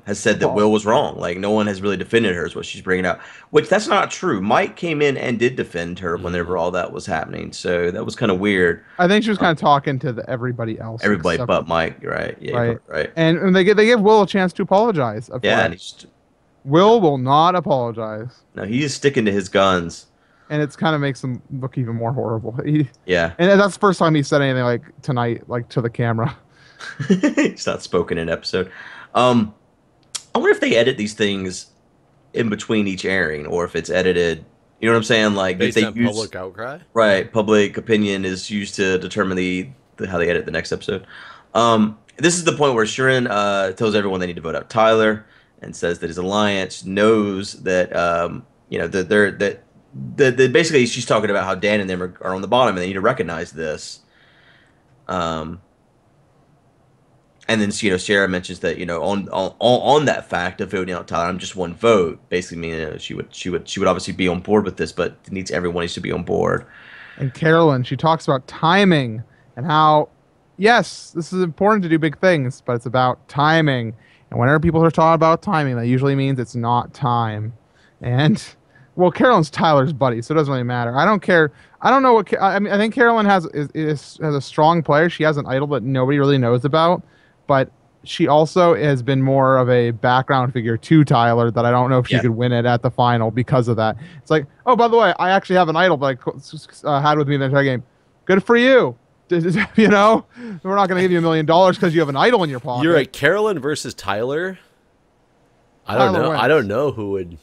has said that Will was wrong. Like, no one has really defended her is what she's bringing out. Which, that's not true. Mike came in and did defend her whenever all that was happening. So that was kind of weird. I think she was kind of talking to everybody else. Everybody but Mike, right? Yeah, right. And they give Will a chance to apologize. Yeah. And Will not apologize. No, he's sticking to his guns. And it's kind of makes him look even more horrible. Yeah. And that's the first time he said anything like tonight, like to the camera. He's not spoken in episode. I wonder if they edit these things in between each airing, or if it's edited. You know what I'm saying? Like, based if they on use public outcry. Right. Public opinion is used to determine how they edit the next episode. This is the point where Sharon tells everyone they need to vote out Tyler, and says that his alliance knows that that basically she's talking about how Dan and them are on the bottom and they need to recognize this. And then Sarah mentions that on that fact of voting out Tyler, I'm just one vote, basically meaning she would obviously be on board with this, but everyone needs to be on board. And Carolyn, she talks about timing and how yes, this is important to do big things, but it's about timing. And whenever people are talking about timing, that usually means it's not time. And well, Carolyn's Tyler's buddy, so it doesn't really matter. I don't care. I don't know what. I mean, I think Carolyn has a strong player. She has an idol that nobody really knows about, but she also has been more of a background figure to Tyler that I don't know if she could win it at the final because of that. It's like, oh, by the way, I actually have an idol that I had with me in the entire game. Good for you. You know, we're not going to give you $1 million because you have an idol in your pocket. You're right. Carolyn versus Tyler. I don't know. I don't know who would.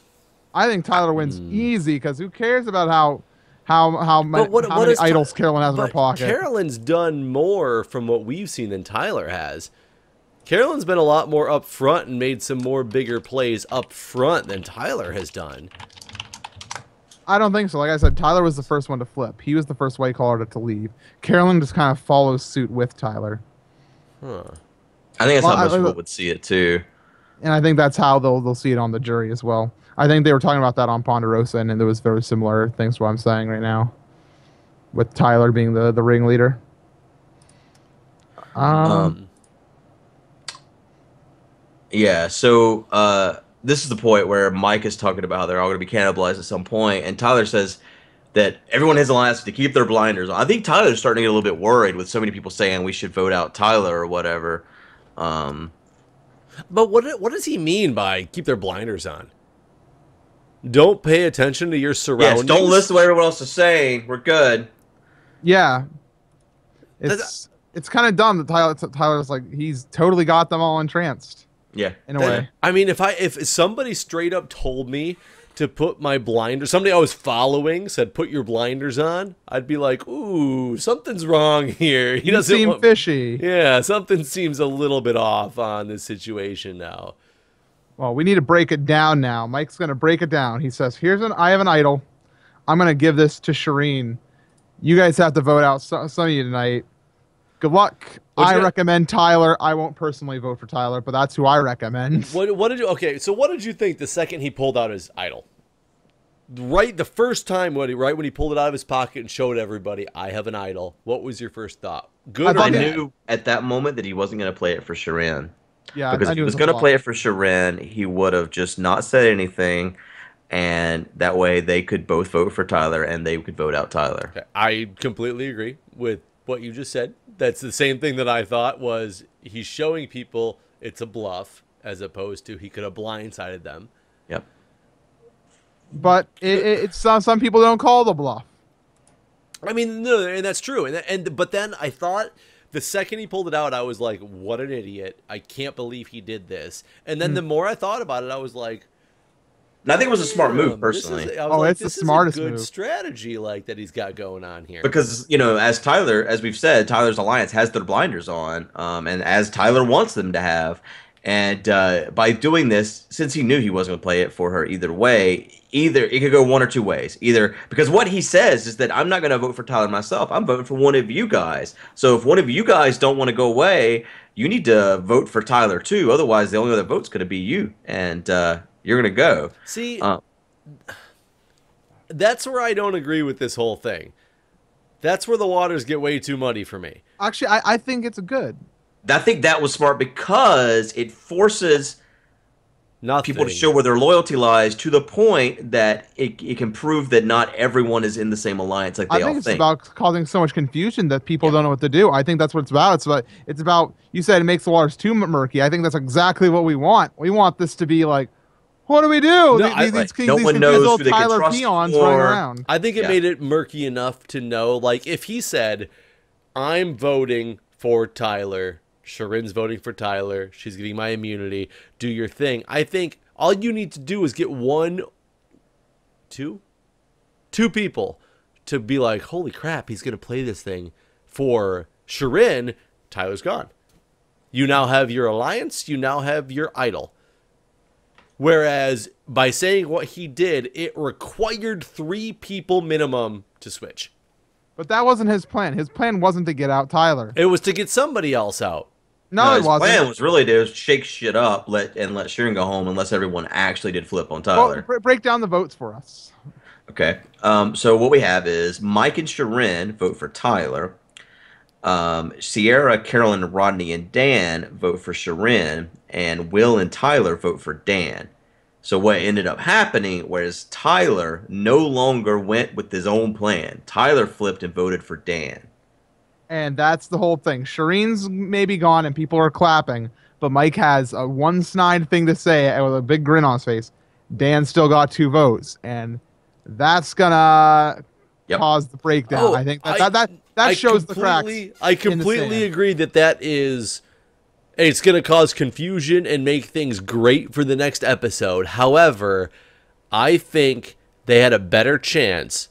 I think Tyler wins easy because who cares about how many idols Carolyn has in her pocket? Carolyn's done more from what we've seen than Tyler has. Carolyn's been a lot more up front and made some more bigger plays up front than Tyler has done. I don't think so. Like I said, Tyler was the first one to flip. He was the first white collar to leave. Carolyn just kind of follows suit with Tyler. Huh. I think that's how most people would see it too. And I think that's how they'll see it on the jury as well. I think they were talking about that on Ponderosa, and there was very similar things to what I'm saying right now, with Tyler being the ringleader. Yeah, so this is the point where Mike is talking about how they're all going to be cannibalized at some point, and Tyler says that everyone has a last to keep their blinders on. I think Tyler's starting to get a little bit worried with so many people saying we should vote out Tyler or whatever. But what does he mean by keep their blinders on? Don't pay attention to your surroundings. Yes, don't listen to what everyone else is saying. We're good. Yeah. It's kind of dumb that Tyler's like, he's totally got them all entranced. Yeah. In a way. I mean, if somebody straight up told me to put my blinders, somebody I was following said, put your blinders on, I'd be like, ooh, something's wrong here. He doesn't seem fishy. Yeah, something seems a little bit off on this situation now. Well, we need to break it down now. Mike's going to break it down. He says, I have an idol. I'm going to give this to Shireen. You guys have to vote out some of you tonight. Good luck. I recommend Tyler. I won't personally vote for Tyler, but that's who I recommend. What did you think the second he pulled out his idol? Right, the first time when he pulled it out of his pocket and showed everybody, I have an idol. What was your first thought? Good or I bad? knew at that moment that he wasn't going to play it for Shireen. Yeah, because if he was going to play it for Shireen, he would have just not said anything, and that way they could both vote for Tyler and they could vote out Tyler. Okay. I completely agree with what you just said. That's the same thing that I thought was he's showing people it's a bluff as opposed to he could have blindsided them. Yep. But it's some people don't call the bluff. I mean, no, and that's true. But then I thought the second he pulled it out, I was like, what an idiot. I can't believe he did this. And then the more I thought about it, I was like, and I think it was a smart move, personally. It's the smartest move. Good strategy like that he's got going on here. Because, as we've said, Tyler's Alliance has their blinders on, and as Tyler wants them to have. And by doing this, since he knew he wasn't going to play it for her either way, it could go one or two ways. Either because what he says is that I'm not going to vote for Tyler myself. I'm voting for one of you guys. So if one of you guys don't want to go away, you need to vote for Tyler too. Otherwise, the only other vote's going to be you. And you're going to go. See, that's where I don't agree with this whole thing. That's where the waters get way too muddy for me. Actually, I think it's good. I think that was smart because it forces people to show where their loyalty lies to the point that it can prove that not everyone is in the same alliance like they all think. I think it's about causing so much confusion that people don't know what to do. I think that's what it's about. It's about you said it makes the waters too murky. I think that's exactly what we want. We want this to be like, what do we do? No, no one knows who they can trust peons running around. I think it made it murky enough to know, like, if he said, I'm voting for Tyler, Shireen's voting for Tyler, she's getting my immunity, do your thing. I think all you need to do is get two people to be like, holy crap, he's going to play this thing for Shireen. Tyler's gone. You now have your alliance, you now have your idol. Whereas by saying what he did, it required 3 people minimum to switch. But that wasn't his plan. His plan wasn't to get out Tyler. It was to get somebody else out. No, it his wasn't. His plan was really to shake shit up let Shireen go home unless everyone actually did flip on Tyler. Well, break down the votes for us. Okay. So what we have is Mike and Shireen vote for Tyler. Sierra, Carolyn, Rodney, and Dan vote for Shireen, and Will and Tyler vote for Dan. So what ended up happening, whereas Tyler no longer went with his own plan, Tyler flipped and voted for Dan. And that's the whole thing. Shireen's maybe gone and people are clapping, but Mike has a one-snide thing to say with a big grin on his face. Dan still got 2 votes, and that's gonna cause the breakdown. I think that shows the cracks. I completely agree that is. It's going to cause confusion and make things great for the next episode. However, I think they had a better chance,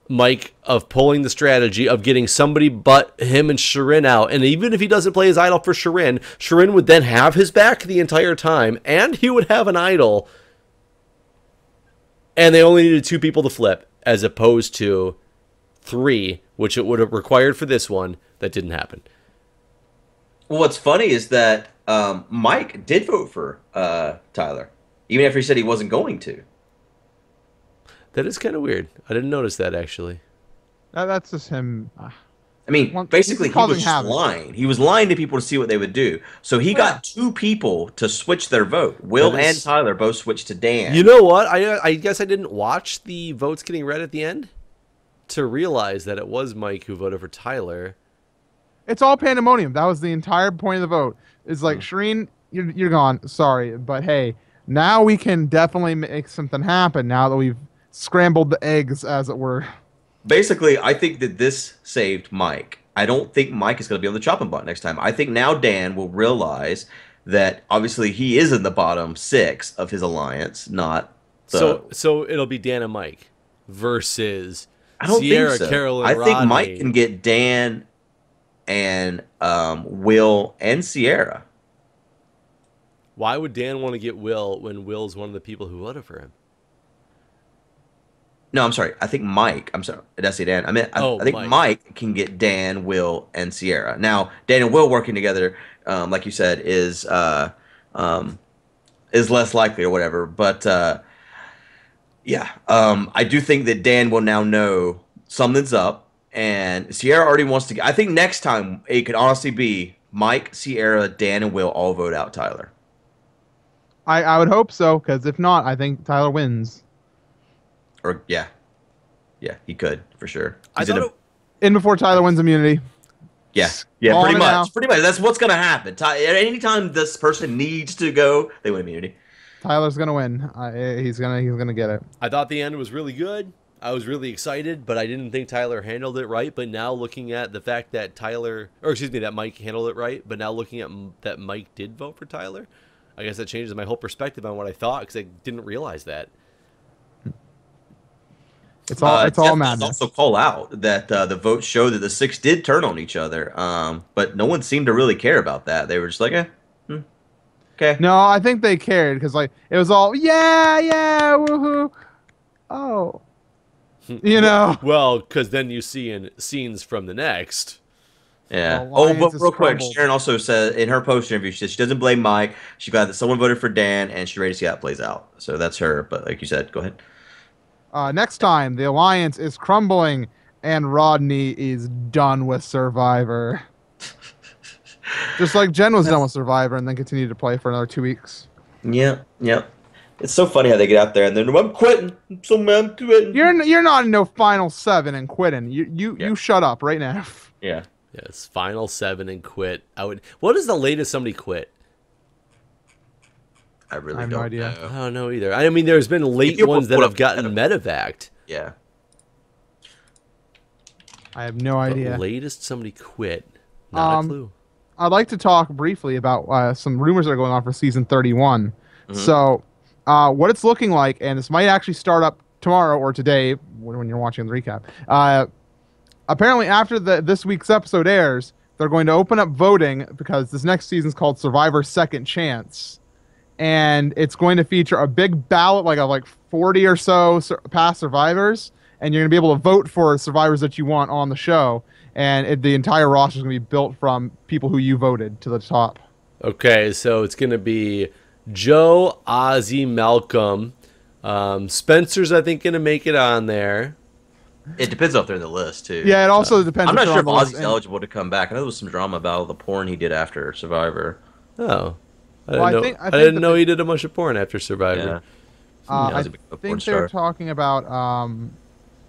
Mike, of pulling the strategy of getting somebody but him and Shireen out. And even if he doesn't play his idol for Shireen, Shireen would then have his back the entire time, and he would have an idol. And they only needed 2 people to flip, as opposed to 3, which it would have required for this one. That didn't happen. Well, what's funny is that Mike did vote for Tyler, even after he said he wasn't going to. That is kind of weird. I didn't notice that, actually. That's just him. I mean, basically, he was just lying. He was lying to people to see what they would do. So he got 2 people to switch their vote. Will and Tyler both switched to Dan. You know what? I guess I didn't watch the votes getting read at the end to realize that it was Mike who voted for Tyler. It's all pandemonium. That was the entire point of the vote. It's like, Shireen, you're gone. Sorry. But hey, now we can definitely make something happen now that we've scrambled the eggs, as it were. Basically, I think that this saved Mike. I don't think Mike is going to be on the chopping block next time. I think now Dan will realize that obviously he is in the bottom 6 of his alliance, not So it'll be Dan and Mike versus I don't Sierra, think so. Carol, and I think Rodney. Mike can get Dan and Will and Sierra. Why would Dan want to get Will when Will's one of the people who voted for him? No, I'm sorry. I think Mike. I'm sorry. Did I say Dan? I think Mike can get Dan, Will, and Sierra. Now, Dan and Will working together, like you said, is less likely or whatever. But yeah, I do think that Dan will now know something's up, and Sierra already wants to. I think next time it could honestly be Mike, Sierra, Dan, and Will all vote out Tyler. I would hope so, because if not, I think Tyler wins. Or yeah, he could for sure. I thought in before Tyler wins immunity. Yeah, Calling pretty it much. now. Pretty much. That's what's gonna happen. Anytime this person needs to go, they win immunity. Tyler's gonna win. He's gonna get it. I thought the end was really good. I was really excited, but I didn't think Tyler handled it right. But now looking at the fact that that Mike handled it right, but now looking at that Mike did vote for Tyler, I guess that changes my whole perspective on what I thought, because I didn't realize that. It's all madness. Also call out that the votes show that the 6 did turn on each other, but no one seemed to really care about that. They were just like, okay. No, I think they cared, because like it was all yeah, woohoo, oh, you know. Well, because then you see in scenes from the next. Yeah. Alliance But is real quick, crumbled. Sharon also said in her post interview, she said she doesn't blame Mike. She's glad that someone voted for Dan, and she's ready to see how it plays out. So that's her. But like you said, go ahead. Next time, the alliance is crumbling, and Rodney is done with Survivor. Just like Jen was done with Survivor, and then continued to play for another 2 weeks. Yeah. It's so funny how they get out there and then I'm quitting. I'm so mad, I'm quitting. You're not in no final 7 and quitting. You shut up right now. Yeah. Yes, final 7 and quit. What is the latest somebody quit? I really have don't no idea. know. I don't know either. I mean, there's been late ones that have gotten medevaced. Yeah. I have no But idea. latest somebody quit. Not a clue. I'd like to talk briefly about some rumors that are going on for season 31. So, what it's looking like, and this might actually start up tomorrow or today when you're watching the recap. Apparently, after this week's episode airs, they're going to open up voting, because this next season is called Survivor Second Chance. And it's going to feature a big ballot, like 40 or so past survivors, and you're going to be able to vote for survivors that you want on the show. And the entire roster is going to be built from people who you voted to the top. Okay, so it's going to be Joe, Ozzy, Malcolm. Spencer's, I think, going to make it on there. It depends if they're in the list too. Yeah, it also depends. I'm not they're sure if on the list. Ozzy's eligible to come back. I know there was some drama about all the porn he did after Survivor. Oh. I I didn't know he did a bunch of porn after Survivor. Yeah. I think they're talking about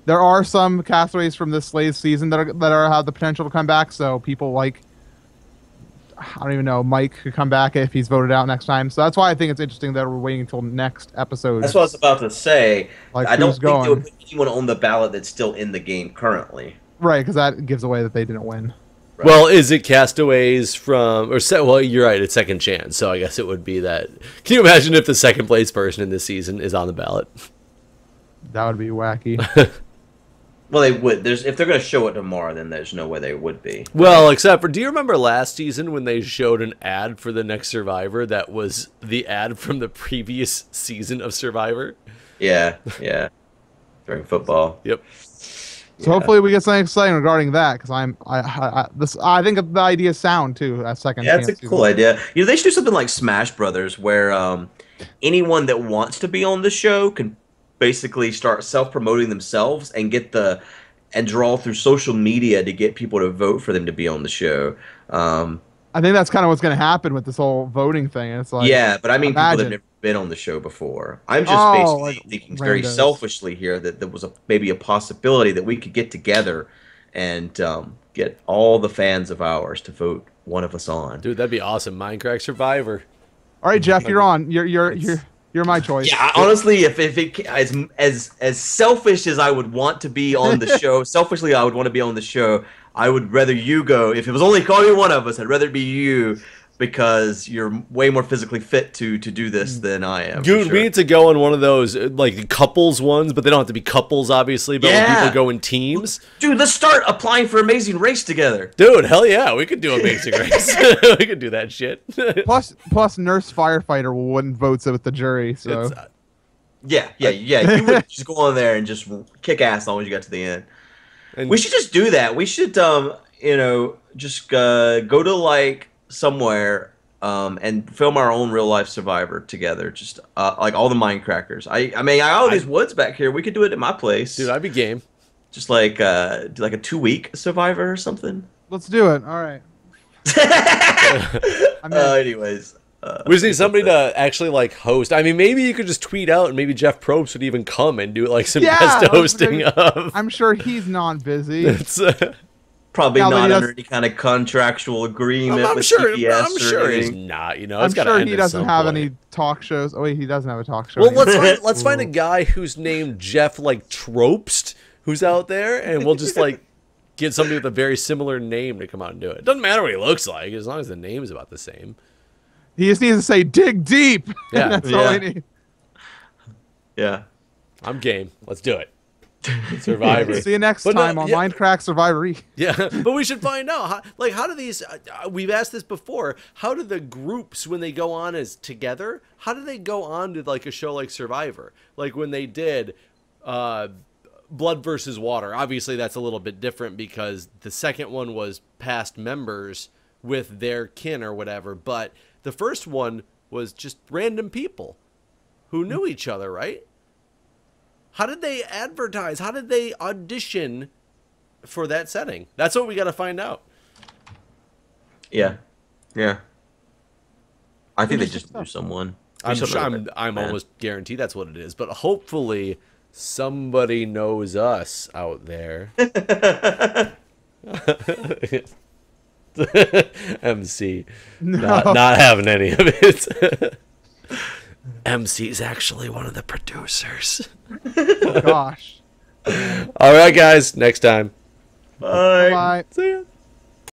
there are some castaways from this latest season that have the potential to come back. So people like, I don't even know, Mike could come back if he's voted out next time. So that's why I think it's interesting that we're waiting until next episode. That's what I was about to say. Like, I don't who's think going? they would put anyone on the ballot that's still in the game currently. Right, because that gives away that they didn't win. Right. Well, is it castaways from well, you're right, it's Second Chance, so I guess it would be that. Can you imagine if the second place person in this season is on the ballot? That would be wacky. Well, they would. If they're going to show it tomorrow, then there's no way they would be. Well, except for, do you remember last season when they showed an ad for the next Survivor that was the ad from the previous season of Survivor? Yeah. During football. Yep. So hopefully we get something exciting regarding that, because I think the idea is sound too. That second. Yeah, it's a cool idea. They should do something like Smash Brothers, where anyone that wants to be on the show can basically start self-promoting themselves and draw through social media to get people to vote for them to be on the show. I think that's kind of what's going to happen with this whole voting thing. It's like, yeah, but I mean, people that imagine. have never been on the show before. I'm just basically like thinking very randos. selfishly here that there was maybe a possibility that we could get together and get all the fans of ours to vote one of us on. Dude, that'd be awesome. Minecraft Survivor. All right, Jeff, you're on. You're my choice. Yeah, honestly, if it as selfish as I would want to be on the show, selfishly I would want to be on the show. I would rather you go. If it was only one of us, I'd rather it be you. because you're way more physically fit to do this than I am. Dude, sure. we need to go on one of those like couples ones, but they don't have to be couples, obviously. But when people go in teams, dude, let's start applying for Amazing Race together. Dude, hell yeah, we could do Amazing Race. We could do that shit. plus, nurse firefighter will win votes with the jury. So yeah. You would just go on there and just kick ass as long as you got to the end. And we should just do that. We should, just go to like somewhere and film our own real life Survivor together. Just like all the Minecrackers. I mean, I got all these woods back here. We could do it at my place. Dude, I'd be game. Just like do like a 2-week Survivor or something. Let's do it. All right. Anyways. We just need somebody to actually like host. I mean, maybe you could just tweet out, and maybe Jeff Probst would even come and do like some guest hosting of. I'm sure he's not busy. It's probably not under any kind of contractual agreement. I'm with sure. CPS I'm sure he's not. You know, I'm sure he doesn't have point. any talk shows. Oh wait, he doesn't have a talk show. Well, let's find a guy who's named Jeff like Tropst who's out there, and we'll just like get somebody with a very similar name to come out and do it. Doesn't matter what he looks like, as long as the name's about the same. He just needs to say "dig deep." Yeah, that's all he needs. Yeah, I'm game. Let's do it. Survivor. See you next time on Minecraft Survivor. Yeah, but we should find out how do these? We've asked this before. How do the groups when they go on as together? How do they go on to like a show like Survivor? Like when they did Blood versus Water. Obviously, that's a little bit different because the second one was past members with their kin or whatever, but the first one was just random people who knew each other, right? How did they advertise? How did they audition for that setting? That's what we got to find out. Yeah. I think they just knew someone. I'm almost guaranteed that's what it is. But hopefully somebody knows us out there. MC not having any of it. MC's actually one of the producers. Oh, gosh. All right, guys. Next time. Bye. Bye. See ya.